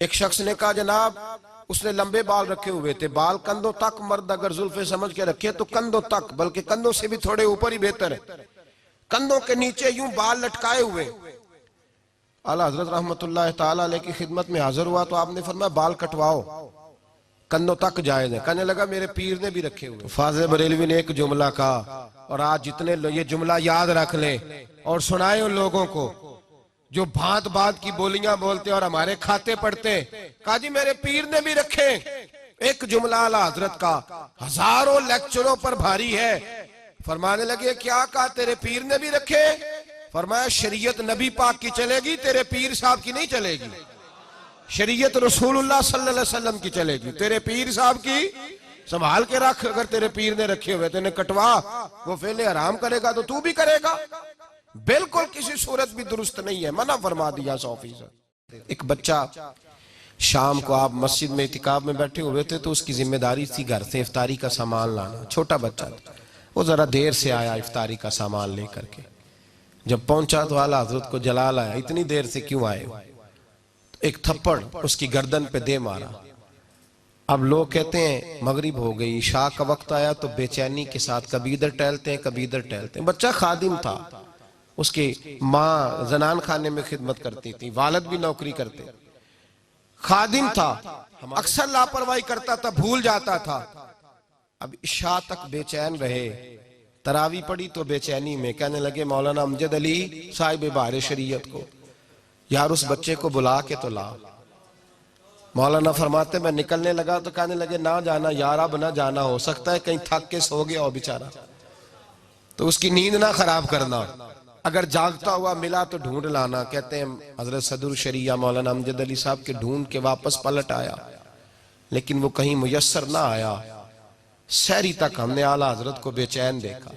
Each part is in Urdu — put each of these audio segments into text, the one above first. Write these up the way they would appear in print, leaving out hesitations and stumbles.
ایک شخص نے کہا جناب اس نے لمبے بال رکھے ہوئے تھے، بال کندھوں تک، مرد اگر زلفیں سمجھ کے رکھے تو کندھوں تک، بلکہ کندھوں سے بھی تھوڑے اوپر ہی بہتر ہے، کندھوں کے نیچے یوں بال لٹکائے ہوئے۔ اعلیٰ حضرت رحمت اللہ تعالیٰ علیہ کی خدمت میں حاضر ہوا تو آپ نے فرمایا بال کٹواؤ، کندھوں تک جائز ہے۔ کہنے لگا میرے پیر نے بھی رکھے ہوئے۔ فاضل بریلوی نے ایک جملہ کہا، اور آج جتنے لوگ یہ جملہ یاد رکھ لیں اور سنائیں ان لوگوں کو جو بھانت بھانت کی بولیاں بولتے اور ہمارے کھاتے پڑھتے، کہا جی میرے پیر نے بھی رکھے۔ ایک جملہ اعلیٰ حضرت کا ہزاروں لیکچروں پر بھاری ہے۔ فرمانے لگے کیا کہا؟ تیرے پیر نے بھی رکھے؟ فرمایا شریعت نبی پاک کی چلے گی، تیرے پیر صاحب کی نہیں چلے گی۔ شریعت رسول اللہ صلی اللہ علیہ وسلم کی چلے گی، تیرے پیر صاحب کی سنبھال کے رکھ۔ اگر تیرے پیر نے رکھے ہوئے تینے کٹوا، وہ فعل حرام کرے گا تو تو بھی کرے گا، بالکل کسی صورت بھی درست نہیں ہے، منع فرما دیا 100%۔ ایک بچہ شام کو آپ مسجد میں اعتکاف میں بیٹھے ہوئے تھے تو اس کی ذمہ داری تھی گھر سے افطاری کا سامان لانا، چھوٹا بچہ تھا، وہ ذرا دیر سے آیا افطاری کا سامان لے کر کے۔ جب پہنچا تو اعلیٰ حضرت کو جلال آیا، اتنی دیر سے کیوں آئے ہو؟ ایک تھپڑ اس کی گردن پہ دے مارا۔ اب لوگ کہتے ہیں مغرب ہو گئی، عشاء کا وقت آیا تو بے چینی کے ساتھ کبھی ادھر ٹہلتے ہیں کبھی ادھر ٹہلتے ہیں۔ بچہ خادم تھا، اس کی ماں زنان خانے میں خدمت کرتی تھی، والد بھی نوکری کرتے، خادم تھا، اکثر لاپرواہی کرتا تھا، بھول جاتا تھا۔ اب عشاء تک بے چین رہے، تراویح پڑھی تو بے چینی میں کہنے لگے مولانا امجد علی صاحب بہار شریعت کو، یار اس بچے کو بلا کے تو لا۔ مولانا فرماتے میں نکلنے لگا تو کہنے لگے نہ جانا یار، اب نہ جانا، ہو سکتا ہے کہیں تھک کے سو گیا ہو بیچارہ، تو اس کی نیند نہ خراب کرنا، اگر جاگتا ہوا ملا تو ڈھونڈ لانا۔ کہتے ہیں حضرت صدر الشریعہ مولانا امجد علی صاحب کے ڈھونڈ کے واپس پلٹ آیا، لیکن وہ کہیں میسر نہ آیا۔ سحری تک ہم نے اعلیٰ حضرت کو بے چین دیکھا،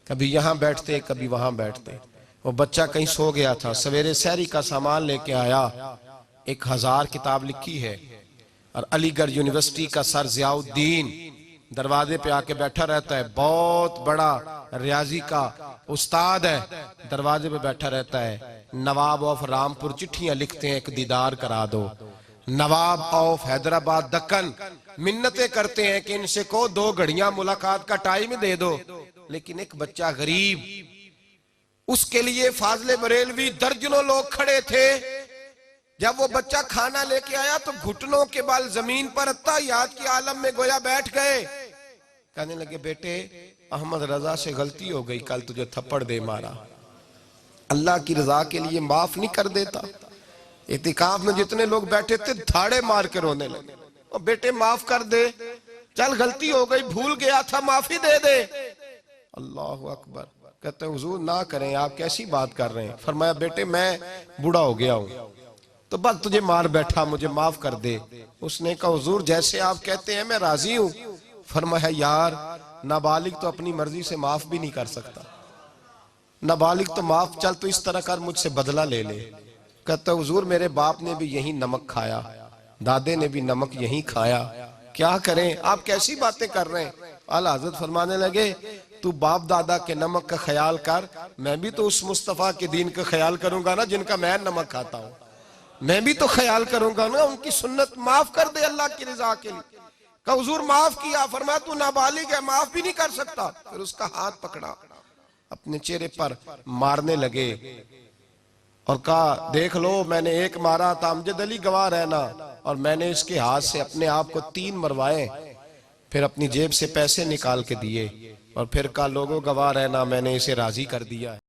کبھی یہاں بیٹھتے کبھی وہاں بیٹھتے۔ وہ بچہ کہیں سو گیا تھا، سویرے سحری کا سامان لے کے آیا، 1000 کتاب لکھی ہے، اور علی گڑھ یونیورسٹی کا سر ضیاء الدین دروازے پہ آ کے بیٹھا رہتا ہے، بہت بڑا ریاضی کا استاد ہے، دروازے پہ بیٹھا رہتا ہے۔ نواب آف رامپور چٹھیاں لکھتے ہیں ایک دیدار کرا دو، نواب آف حیدرآباد دکن منتیں کرتے ہیں کہ ان سے کو 2 گھڑیاں ملاقات کا ٹائم دے دو، لیکن ایک بچہ غریب، اس کے لیے فاضل بریلوی درجنوں لوگ کھڑے تھے۔ جب وہ بچہ کھانا لے کے آیا تو گھٹنوں کے بال زمین پر اتحیات کی عالم میں گویا بیٹھ گئے۔ کہنے لگے بیٹے احمد رضا سے غلطی ہو گئی، کل تجھے تھپڑ دے مارا، اللہ کی رضا کے لیے معاف نہیں کر دیتا؟ اعتکاف میں جتنے لوگ بیٹھے تھے دھاڑے مار کے رونے لگے، اور بیٹے معاف کر دے، چل غلطی ہو گئی، بھول گیا تھا، معافی دے دے۔ اللہ اکبر۔ کہتے ہیں حضور نہ کریں، آپ کیسی بات کر رہے ہیں؟ فرمایا بیٹے میں بوڑھا ہو گیا ہوں تو بس تجھے مار بیٹھا، مجھے معاف کر دے۔ اس نے کہا حضور جیسے آپ کہتے ہیں میں راضی ہوں۔ فرمایا یار نابالغ تو اپنی مرضی سے معاف بھی نہیں کر سکتا، نابالغ تو معاف، چل تو اس طرح کر مجھ سے بدلہ لے لے۔ کہتا حضور میرے باپ نے بھی یہی نمک کھایا، دادے نے بھی نمک یہی کھایا، کیا کریں؟ آپ کیسی باتیں کر رہے ہیں؟ اعلیٰ حضرت فرمانے لگے تو باپ دادا کے نمک کا خیال کر، میں بھی تو اس مصطفیٰ کے دین کا خیال کروں گا نا جن کا میں نمک کھاتا ہوں، میں بھی تو خیال کروں گا نا، ان کی سنت معاف کر دے اللہ کی رضا کے لیے۔ کہا حضور معاف کیا۔ فرمایا تو نابالغ ہے، معاف بھی نہیں کر سکتا۔ پھر اس کا ہاتھ پکڑا، اپنے چہرے پر مارنے لگے اور کہا دیکھ لو میں نے 1 مارا تھا، امجد علی گواہ رہنا، اور میں نے اس کے ہاتھ سے اپنے آپ کو 3 مروائے، پھر اپنی جیب سے پیسے نکال کے دیے، اور پھر کہا لوگوں گواہ رہنا میں نے اسے راضی کر دیا ہے۔